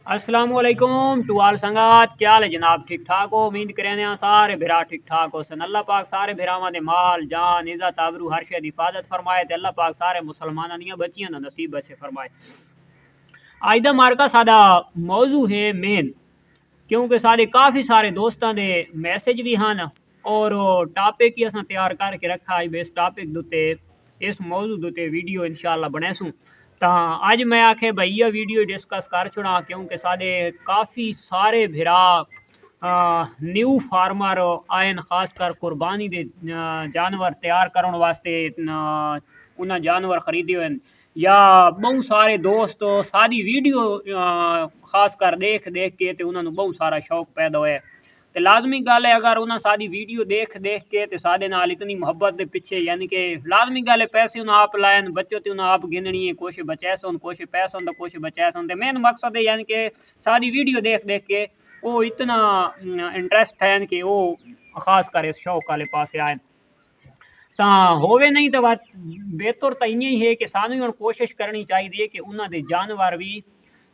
अस्सलामुअलैकुम टू आल संगात। क्या हाल है जनाब? ठीक ठाक हो? उम्मीद करें सारे भिरा ठीक ठाक हो सन। अल्लाह पाक सारे भिरावां दे माल जान इज्जत आबरू हर शे दी हिफाजत फरमाए ते अल्लाह पाक सारे मुसलमानां दियां बच्चियां दा नसीब अच्छे फरमाए। अज दा मार्का सादा मौजू है मेन, क्योंकि साढ़े काफ़ी सारे दोस्तों के मैसेज भी हैं और टॉपिक ही असां तैयार करके रखा है। इस टॉपिक दुते इस मौजू दुते वीडियो इंशाल्लाह बनेसूँ। तो अज मैं आखे भाई यह वीडियो डिस्कस कर छुड़ा, क्योंकि साढ़े काफ़ी सारे भिरा न्यू फार्मर आए, खासकर कुर्बानी के जानवर तैयार करने वास्ते उन्हें जानवर खरीदे हुए या बहुत सारे दोस्त सारी वीडियो खासकर देख देख के तो उन्होंने बहुत सारा शौक पैदा होया। तो लाजमी गल है, अगर उन्हें सारी वीडियो देख देख के तो साढ़े नाल इतनी मुहब्बत के पिछे, यानी कि लाजमी गल है पैसे उन्हें आप लाइन बच्चों तो उन्हें आप गिननी है, कुछ बचाए सन कुछ पैसों तो कुछ बचाए सन। मेन मकसद है यानी कि सारी वीडियो देख देख के वो इतना इंटरेस्ट है कि वो खासकर इस शौक वाले पास आए। तो होवे नहीं तो बात बेहतर तो इं ही है कि सानू हम कोशिश करनी चाहिए कि उन्होंने जानवर भी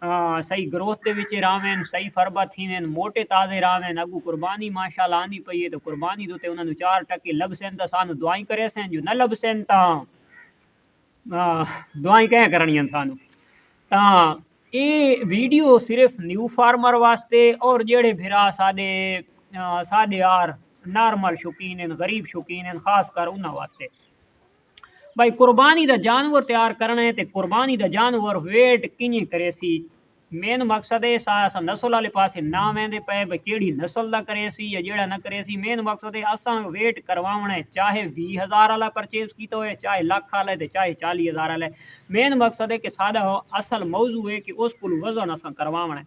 सही ग्रोथ के रहें, सही फरबा थी मोटे ताज़े रहें। अगू कुर्बानी माशाल्लाह आंदी पई है तो कुर्बानी तो उन्होंने 4% लभसन तो सानू दुआई करे सन, जो न लभसन तो दुआई क्या करनियां सानू। तो ये वीडियो सिर्फ न्यू फार्मर वास्ते और जेड़े भिरा साडे यार नॉर्मल शौकीन हैं, गरीब शौकीन हैं, खासकर उन्होंने वास्ते। भाई कुर्बानी का जानवर तैयार करना है तो कुर्बानी का जानवर वेट किं करे सी, मेन मकसद है असा नस्ल वाले पास ना वेंदे पे भाई केड़ी नस्ल का करे सी या जेड़ा ना करे सी। मेन मकसद है असा वेट करवाना है, चाहे 20,000 वाला परचेज किया हो, चाहे लाख वाला है, चाहे 40,000 वाला है। मेन मकसद है कि सादा असल मौजू है कि उस को वजन असा करवाना है।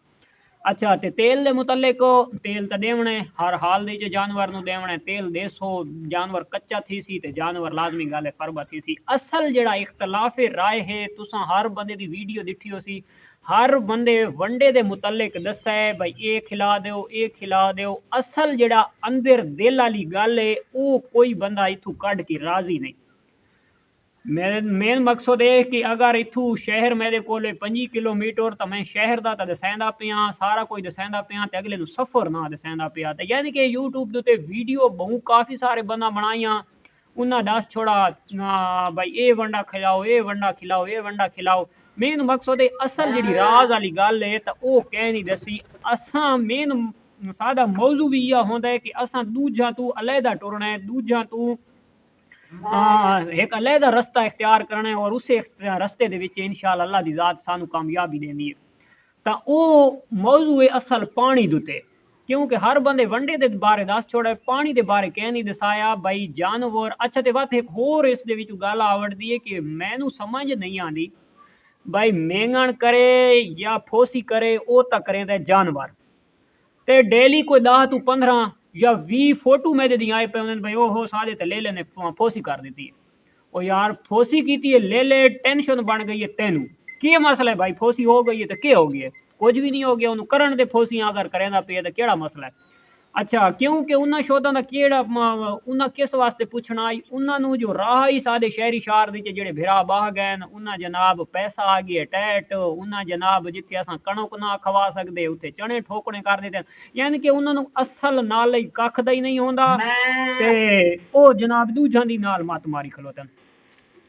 अच्छा तो तेल के मुतलिक तेल तो देवना है, हर हाल दे जानवर नूं देवना है तेल। देसो जानवर कच्चा थी सी तो जानवर लाजमी गल है फरबा थी सी। असल जड़ा इख्तलाफ राय है, तुसा हर बंदे की वीडियो दिखी हो सी, हर बंदे वंडे के मुतलिक दसा है भाई ये खिला दो ये खिला दो। असल जड़ा अंदर दिल वाली गल है वो कोई बंदा इथू कढ़ के राजी नहीं। मेन मकसद है कि अगर इथू शहर मेरे को 5 किलोमीटर तो मैं शहर का तो दसांदा पिया, सारा कुछ दसांदा पिया तो अगले सफ़र ना दसांदा पिया। तो यानी कि यूट्यूब के वीडियो बहु काफ़ी सारे बंदा बनाइया, उन्हें दस छोड़ा भाई ये वंडा खिलाओ ये वंडा खिलाओ ये वंडा खिलाओ। मेन मकसद है असल जी राज वाली गल है तो वह कह नहीं दसी। असा मेन सादा मौजू भी यह होंदा है कि असा दूजा तू अलहदा टुरना है, दूजा तू एक अलहदा रस्ता इख्तियार करना है और उस रस्ते के इंशाअल्लाह अल्लाह की जात सानू कामयाबी देनी है। तो वो मौजू है असल पानी दुते, क्योंकि हर बंदे वंडे के बारे दस छोड़ा, पानी के बारे कह नहीं दसाया भाई जानवर। अच्छा तो बात एक होर इस गल आवड़ती है कि मैनू समझ नहीं आती भाई मेंगण करे या फोसी करे वो तो करें जानवर। ते डेली कोई 10 तू 15 या 20 फोटो मेरे दी आए पे भाई ओहो सादे ते ले लेने फोसी कर देती है। ओ यार फोसी की है ले ले, टेंशन बन गई है तेनू की मसला है भाई? फोसी हो गई है तो क्या हो गया? कुछ भी नहीं हो गया, उन्होंने करण दे फोसियां अगर करेंदा पे तो केड़ा मसला है? अच्छा क्योंकि उन्हें शोधा का केड़ा उन्हें किस वास्ते पूछना आई, उन्होंने जो राह ही सादे शहरी शार जेड़े भिरा बाह गए उन्हें जनाब पैसा आ गया टैट, उन्हें जनाब जिथे असा कणक ना खवा सकते उत्थे चने ठोकने कर देते। यानी कि उन्होंने असल नाल कख दा ही नहीं होंदा ते ओ जनाब दूजा दी नाल मत मारी खलोतन।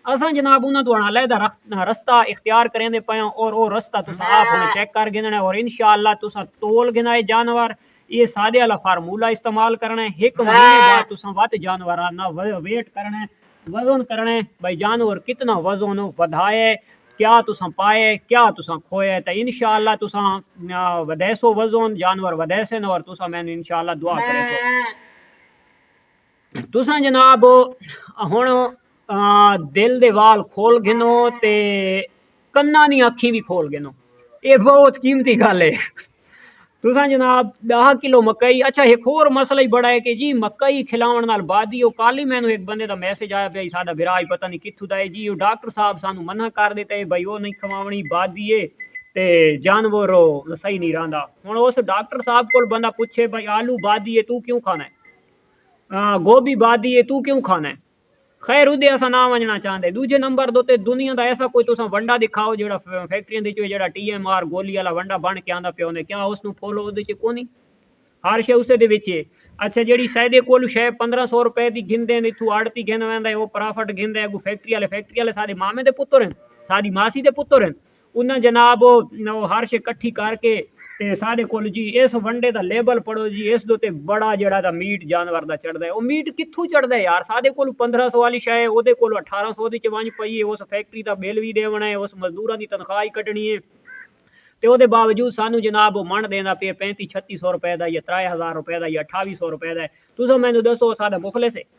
असा जनाब उन्होंने तो अलहदा रस्ता इख्तियार करेंदे पे और वो रस्ता तुसा आप हुणे चेक कर गिनना है और इंशाअल्लाह तुसा तोल गिनाए जानवर। ये सादे वाला फार्मूला इस्तेमाल करना है, एक महीने बाद तुसा वत जानवर ना वेट करना है, वजन करना है भाई जानवर कितना वजन वधाए, क्या तुसा पाए क्या तुसा खोए। तो इंशाअल्लाह तुसा वधैसो वजन जानवर वधैसन और तुसा मैंने इंशाअल्लाह दुआ करे तुसा जनाब हुण दिल दे वाल खोल गिनो ते कन्ना दी अखी भी खोल गिनो, ये बहुत कीमती गल है। तुसा जनाब 10 किलो मकई। अच्छा एक होर मसला ही बड़ा है कि जी मकई खिलावन नाल बादी हो। कल ही मैनू एक बंदे का मैसेज आया भाई साडा विराज पता नहीं कित्थों दा है जी, वो डॉक्टर साहब सानू मना कर देते है भाई वो नहीं खवावनी बादी है ते जानवर सही नहीं रहा। हुण उस डॉक्टर साहब को बंदा पूछे भाई आलू बादी है तू क्यों खाना है, गोभी बादी है तू क्यों खाना है? खैर उदे असां ना वञना चाहते। दूजे नंबर दोते दुनिया का ऐसा कोई तुसा वंडा दिखाओ जेड़ा फैक्ट्रियां दे जो जेड़ा TMR गोली वाला वंडा बन के आंदा पिया होंदे, क्या उसनू फॉलो उदे च कोनी? हर शे उस दे विच है। अच्छा जेड़ी साइडे कोल शे 1500 रुपए दी घिंदे इथू आड़ती घिन वेंदा है, वो प्रॉफिट घिंदे अगू फैक्ट्री वाले साडे मामे दे पुत्तर हैं, साडी मासी दे पुत्तर हैं। उन्हें जनाब वो हर शे कट्ठी करके ते साडे कोल जी इस वंडे दा लेबल पढ़ो जी, इस दे बड़ा जेड़ा दा मीट जानवर दा चढ़दा है। वो मीट कित्थू चढ़दा है यार? साडे कोल 1500 वाली शे है, ओदे कोल 1800 दी च वंज पई है। उस फैक्ट्री दा बिल भी देवना है, उस मजदूरां दी तनख्वाह ही कटनी है। ते ओदे बावजूद सानू जनाब मन देना पे 3500 रुपए दा या 3000 रुपए दा या 2800 रुपए दा। तुस मैनू दसो साडा मुखलिस है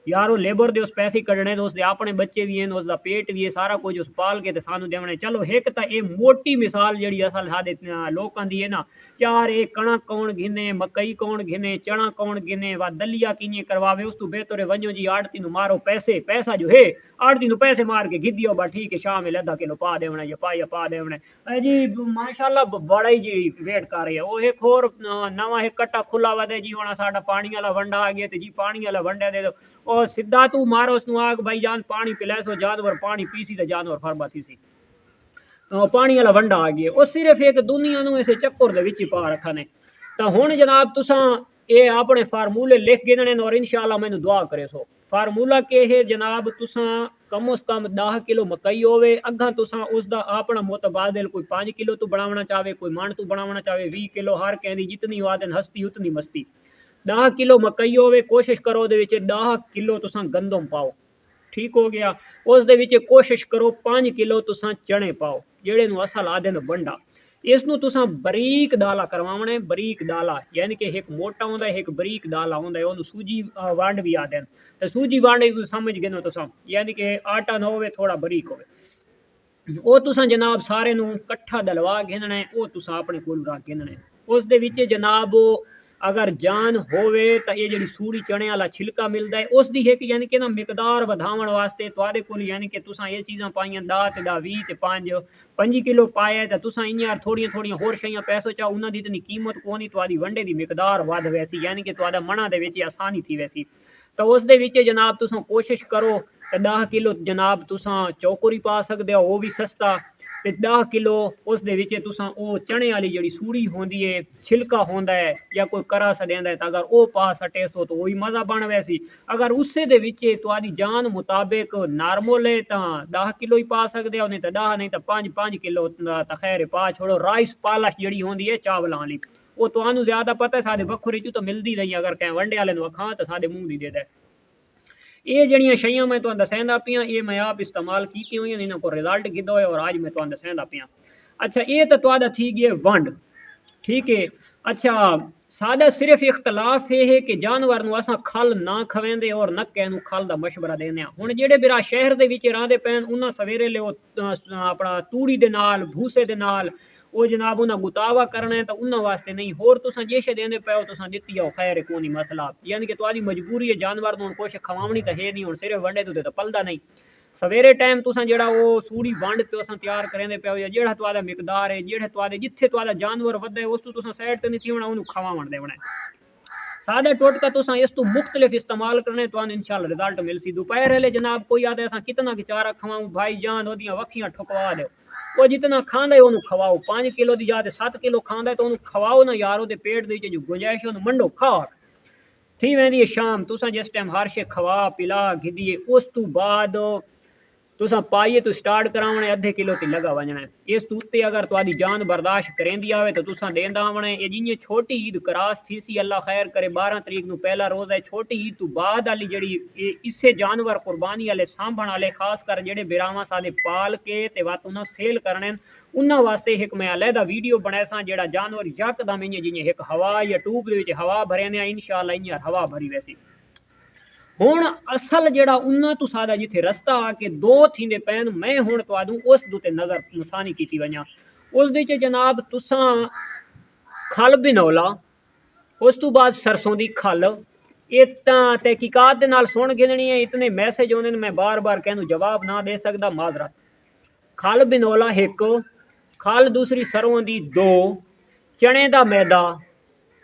यार? वो लेबर दे उस पैसे कटने, तो उसके अपने बच्चे भी हैं, उसका पेट भी है, सारा कुछ उस पाल के सानू देवने। चलो एक तो ये मोटी मिसाल जी असल साडे लोगों की है ना यार, ये कणक कौन घिने, मकई कौन घिने, चना कौन घिने, वा दलिया किए करवावे। उस तू बेहतर है वजो जी आड़ती मारो पैसे, पैसा जो है आड़ती पैसे मार के घिदियो बा ठीक है, शाम में आधा किलो पा देवना या पाया पा देवना जी। माशाल्लाह बड़ा ही जी वेट कर रही है। वो एक होर नवा एक कट्टा खुला वधे जी, होना साडा पानी वाला वंडा आ गया, जी पानी वाला वंडा दे दो। और सीधा तू मारो उसनु आग भाई जान पानी पिला सो, जानवर पानी पीसी तो जानवर फरबा थी सी। पानी वाला वंडा आ गया। वो सिर्फ एक दुनिया नू इस चक्कर दे विच पा रखा ने। तो हुण जनाब तुसा ये अपने फार्मूले लिख गिनने और इंशाअल्लाह मैनू दुआ करे सो। फार्मूला के है जनाब, तुसा कम उस कम 10 किलो मकई होवे, अग्गा तुसा उसका अपना मुतबादिल कोई 5 किलो तू बनावना चाहे, कोई मन तू बनावना चाहे 20 किलो, हर कहती जितनी वादन हस्ती उतनी मस्ती। 10 किलो मकई होवे, कोशिश करो 10 किलो तुसा गंदम पाओ, ठीक हो गया। उस कोशिश करो 5 किलो तुसा चने पाओ, जेड़े नू असल आदे न बंडा। इसनू तुसा बरीक दाला करवावने, बरीक दाला यानी कि एक मोटा होंदा है, एक बरीक दाला होंदा है, ओनू सूजी वंड भी आदे न। तो सूजी वंड समझ गिनो तुसा, यानी कि आटा ना होवे, थोड़ा बरीक होवे। वो तुसा जनाब सारे नू कट्ठा दलवा गिनना है, वो तुसा अपने कोल रख गिनना है। उस दे विच जनाब अगर जान होवे तो ये जी सूड़ी चने वाला छिलका मिलता है, उसकी एक यानी कि ना मिकदार वधावन वास्ते तुहाडे कोल यानी कि तुसा ये चीज़ां पाइयां 10 ते 20 ते 5 किलो पाया, तो तुसा इयां थोड़ियां थोड़ियां होर शैयां पैसो चाहो, उन्हां दी इतनी कीमत कोनी, तुहाडी वंडे दी मिकदार वध वैसी, यानी कि तुहाडा मना दे विच आसानी थी वैसी। तो उस दे विच जनाब तुसा कोशिश करो तो 10 किलो जनाब तुसा चौकुरी पा सकते हो, वो भी सस्ता। ते 10 किलो उस दे विच तुसा ओ चने वाली जिहड़ी सूड़ी होंदी है, छिलका होंदा है या कोई करा सदेंदा है, तो अगर वो पा सटे सो तो वही मज़ा बन वैसी। अगर उससे दे विच तुहाडी जान मुताबिक नॉर्मल है तो 10 किलो ही पा सकते हो, नहीं तो 10 नहीं तो 5 किलो तो खैर पा छोड़ो। राइस पालश जिहड़ी होंदी है चावलां वाली, वो तुहानू ज्यादा पता है, साडे बखुरी चू तो मिलदी नहीं, अगर कहीं वंडे वाले नू अखां तो साडे मूंह दी दे दे। ये जड़ियाँ शैयां मैं तुहानू दसैंदा पियां, ये मैं आप इस्तेमाल की हुई, इन्हों को रिजल्ट गिदो है और आज मैं तुहानू दसैंदा पियां। अच्छा ये तो तुहाडा थी गया वंड, ठीक है। अच्छा साडा सिर्फ इख्तलाफ ये है कि जानवर नू असां खल ना खवेंदे और न कहनू खल दा मशवरा देने। हुण जेड़े बिरा शहर दे विच रहिंदे पैन, उन्हां सवेरे लिओ अपना तूड़ी दे नाल भूसे दे नाल वो जनाब उन्हें गुतावा करना है, तो उन्होंने वास्ते नहीं। होर तुसा जेशे देंदे पे तुसा दित्ती आओ, खैर कोई मसला, यानी कि तुहाडी मजबूरी है, जानवर नू कुछ खवावनी तो है नहीं, हुण सिर्फ वंडे तो पलदा नहीं। सवेरे टाइम तुसा जेड़ा वो सूड़ी वंड तुसा तैयार करेंदे पे या जेड़ा तुहाडा मिकदार है, जेड़े तुहाडे जिथे तुहाडा जानवर वधे उस तो तुसा साइड ते नहीं थीवना, उन्हें खवावण देवना है। सादा टोटका तुसा इस तो मुख्तलिफ इस्तेमाल करने तो इंशाल्लाह रिजल्ट मिलसी। दोपहर वाले जनाब कोई आदे असा कितना की चारा खवाऊं भाई जान, ओदियां वखियां ठुकवा दो, वो जितना खांदा है उन्हें खवाओ। 5 किलो की जाते 7 किलो खांदा है तो उन्हें खवाओ ना यार, वो पेट दे जो गुंजाइश है मंडो खा थी वेंदी है। शाम तुसा जिस टाइम हर शे खवा पिला घिदिए, उस तो बाद तुसा पाइए तो स्टार्ट करावने अद्धे किलो ती लगा वजना है। इस उत्ते अगर तुहाडी जान बर्दाश्त करेंदी आवे तो तुसा देंदा आवणे। ये जियां छोटी ईद करास थी सी, अल्लाह खैर करे 12 तरीक नू पहला रोज़ है, छोटी ईद तो बाद वाली जड़ी इससे जानवर कुर्बानी वाले सांभण वाले खास कर जेड़े बिरावा सादे पाल के ते वात उन्हां सेल करने, उन्हां वास्ते एक मैं अलहदा वीडियो बनाया सा। जेड़ा जानवर यकदम इयां जियां एक हवा या ट्यूब दे विच हवा भरेने, इंशाअल्लाह इयां हवा भरी वैसी। हुण असल जेड़ा उन्हां तो सादा जिथे रस्ता आके दो थींदे पैन, मैं हुण तुहानू उस दुते नजर नसानी कीती वञा। उस दे च जनाब तुसा खल बिनौला, उस तो बाद सरसों दी खल, ये तहकीकात दे नाल सुन गिननी है, इतने मैसेज आउंदे ने, मैं बार बार कहनू जवाब ना दे सकदा, माजरा। खल बिनौला एक, खल दूसरी सरों दी 2, चने दा मैदा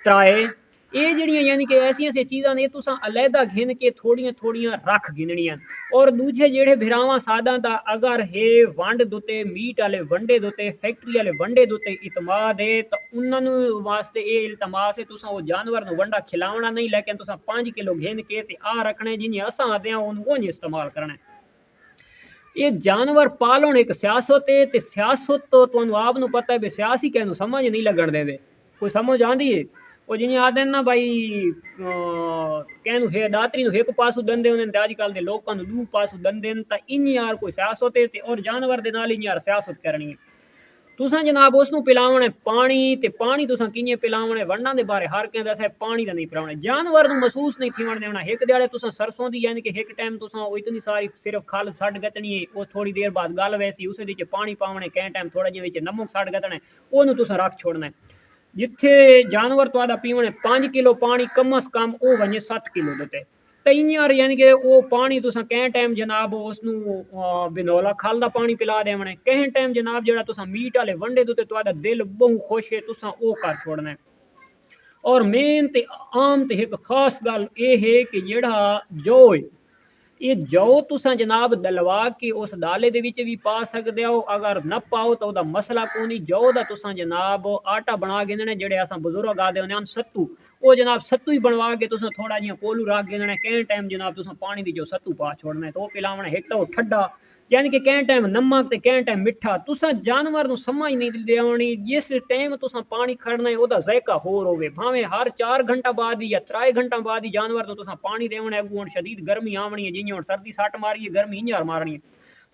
3, ये जड़ियां यानी कि ऐसियां से चीज़ां ने तुसां अलहदा घिन के थोड़ियां थोड़ियां रख गिननियां। और दूजे जेड़े भिरावां सादा दा अगर हे वंड दुते मीट वाले वंडे दुते फैक्ट्री वाले वंडे दुते इतमाद है तो उन्होंने वास्ते ये इल्तमास है तुसां वो जानवर नु वंडा खिलावना नहीं लेकिन तुसां 5 किलो घिन के ते आ रखने जिन्हें असां आते हैं उनको इस्तेमाल करना है। ये जानवर पालन एक सियासत है ते सियासत तो तुहानू आप नु पता है बे सियासी कहनू समझ नहीं लगन देवे कोई समझ आंदी है वो जिन्हें आदे ना भाई कहनू है दातरी नु एक पासू दंदे होने ते आजकल दे लोकां नु दू पासू दंदे न ता इन यार कोई सियासत है ते और जानवर दे नाल इन यार सियासत करनी है। तुसां जनाब उसनू पिलावना है पानी ते पानी तुसां किंजे पिलावना है वंडा दे बारे हर कहंदा है पानी दा नहीं पिलावना जानवर नु महसूस नहीं थीवण देना एक दिहाड़े तुसां सरसों दी यानी कि एक टाइम तुसां वो इतनी सारी सिर्फ खल छड़ गतनी है वो थोड़ी देर बाद गल वैसी उस विच पानी पावणे कै टाइम थोड़ा जिहा विच नमक छड़ गतना है ओनू तुसां रख छोड़ना है। जिथे जानवर तुहाडा पीवण 5 किलो पानी कम अज कम ओ वने 7 किलो देते तो इयां यानी कि वो पानी तुसां कै टाइम जनाब उसनू बिनोला खल दा पानी पिला देवना है कै टाइम जनाब जेड़ा तुसां मीट वाले वंडे दुते तुहाडा दिल बहु खुश है तुसां ओ कर छोड़ना है। और मेन ते आम ते एक खास गल ये है कि जेड़ा जौ है ये जौ तुसां जनाब दलवा के उस दाले दे विच भी पा सकदे हो अगर न पाओ तो ओदा मसला कोनी जौ दा तुसां जनाब आटा बना गिनने जेड़े असां बुजुर्ग आदे होने सत्तू वो जनाब सत्तू ही बनवा के तुसां थोड़ा जिहा कोलू रख गिनने कै टाइम जनाब तुसां पानी दी जो सत्तू पा छोड़ना है तो पिलावना एक तो ठंडा यानी कि कै टाइम नमक ते कै टाइम मिठा तुसां जानवर नु समझ नहीं देवनी जिस टाइम तुसां पानी खड़ना है ओदा जायका होर होवे भावें हर 4 घंटा बाद या 3 घंटा बाद ही जानवर नु तुसां पानी देवना है हुण शदीद गर्मी आवनी है जियां हुण सर्दी सट मारी है गर्मी इंजार मारनी है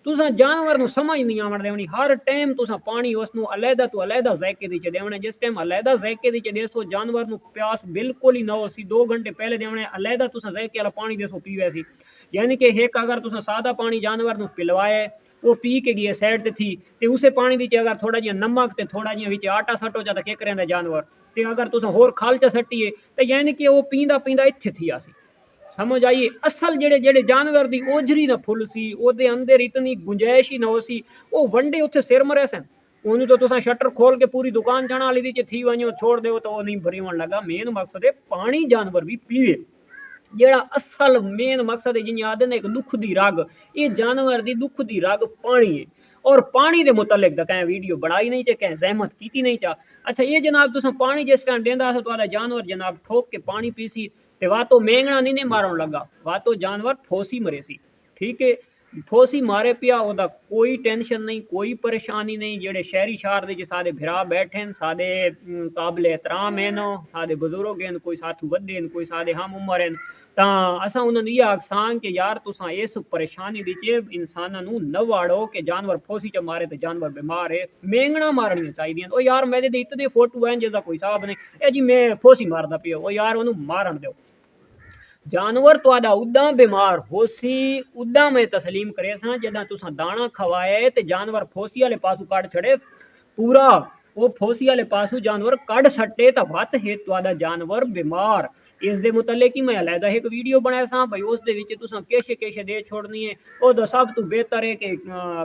तुसां जानवर नु समझ नहीं आवण देवनी हर टाइम तुसां पानी उसनु अलहदा तो अलहदा जायके दी देवना जिस टाइम अलहदा जायके दी देसो जानवर नु प्यास बिल्कुल ही ना हो सी 2 घंटे पहले देवना अलहदा तुसां जायके वाला पानी देसो पीवे सी यानी कि एक अगर तुसां सादा पानी जानवर नु पिलवाए वो पी के गए साइड ते थी ते उसे पानी विच अगर थोड़ा जिहा नमक ते थोड़ा जिहा विच आटा सटो जा के करेंदा जानवर ते अगर तुसां होर खल च सट्टीए ते यानी कि वो पींदा पींदा इत्थे थी आसी समझ आइए असल जेड़े जेड़े जानवर दी ओझरी ना फुल सी ओदे अंदर इतनी गुंजाइश ही ना हो सी वो वंडे उत्थे सिर मरे सन ओनू तो तुसां शटर खोल के पूरी दुकान चढ़ा वाली दी थी वञो छोड़ दो तो वो नहीं भरीवण लगा मेन मकसद है पानी जानवर भी पीवे जेड़ा असल मेन मकसद है जिन्हें आदे एक दुख दी रग ये जानवर दी दुख दी रग पानी है और पानी दे मुतलिक दा कहीं वीडियो बनाई नहीं चे कहीं जहमत की नहीं चा अच्छा ये जनाब तुसां पानी जिस तरह देंदा तो जानवर जनाब ठोक के पानी पीसी ते वा तो मेंगना नहीं ने मारण लगा वा तो जानवर ठोसी मरे सी ठीक है ठोसी मारे पिया ओदा कोई टेंशन नहीं कोई परेशानी नहीं जेड़े शहरी शहर दे सादे भिरा बैठे सादे काबिले एहतराम हैं सादे बुजुर्ग हैं कोई साथू वड्डे हैं कोई सादे हम उम्र हैं तां असां उन्होंने ये आखसां कि यार तुसां इस परेशानी विच इंसानां नू न वाड़ो कि जानवर फोसी च मारे तो जानवर बीमार है मेंगना मारनियां चाहिदियां ओ यार मेरे दे इतने फोटो हैं जिसदा कोई हिसाब नहीं ए जी मैं फोसी मारदा पियो ओ यार ओनू मारन दो जानवर तुहाडा उदा बीमार होसी उदा मैं तस्लीम करे सा जदा तुसां दाना खवाए ते जानवर फोसी वाले पासू कड़ छड़े पूरा वो फोसी वाले पासू जानवर कड़ सट्टे तो वत है तुहाडा जानवर बीमार इस दे मुतल्लिक ही मैं अलहदा एक वीडियो बनाया सा भाई उस दे विच तुसां किश किश दे छोड़नी है ओदा सब तो बेहतर है कि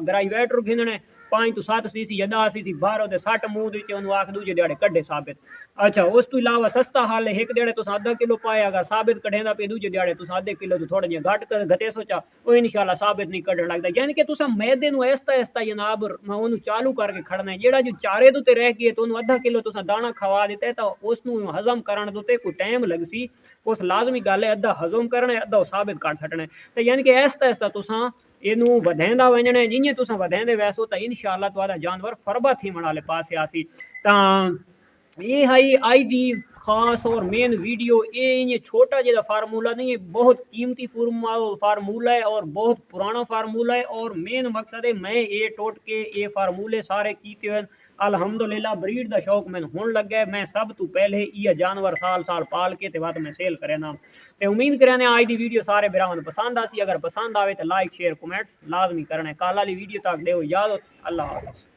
ग्राइवेटर घिनने 5 तो 7 सीसी या 10 सीसी बाहरों दे 60 मुंह दे ओनू आख दूजे दिहाड़े कड्डे साबित अच्छा उस तो इलावा सस्ता हाल है एक दिहाड़े तुसां आधा किलो पाए अगर साबित कढेंदा पे दूजे दिहाड़े तुसां आधे किलो तो थोड़ा जिहा घट कर घटे सोचा वो इंशाल्लाह साबित नहीं कढण लगदा यानी कि तुसां मैदे नु ऐस्ता ऐस्ता जनाब ओनू चालू करके खड़ना है जेड़ा जो चारे दो ते रह गए तो ओनू आधा किलो तुसां दाना खवा दिते तो उसनू हजम करण दोते कोई टाइम लगसी उस लाजमी गल है अद्धा हजम करना है अद्धा साबित कर छड़ना है तो यानी कि ऐस्ता ऐस्ता तुसां इनू वधेंदा वञणे जियां तुसां वधेंदे वैसो तो इंशाल्लाह तुहाडा जानवर फरबा थीवण वाले पासे आसी तां ये हाई आई दी खास और मेन वीडियो ये छोटा जहा फार्मूला नहीं है बहुत कीमती फार्मूला है और बहुत पुराना फार्मूला है और मेन मकसद है मैं ये टोट के ये फार्मूले सारे कीते हुए अल्हम्दुलिल्लाह ब्रीड का शौक मैंने होने लग गया मैं सब तो पहले ये जानवर साल साल पाल के बाद मैं सेल करे ना ते उम्मीद करने आज दी वीडियो सारे भरावां नूं पसंद आसी अगर पसंद आवे तो लाइक शेयर कमेंट्स लाजमी करना कल वाली वीडियो तक दे याद अल्लाह हाफिज़।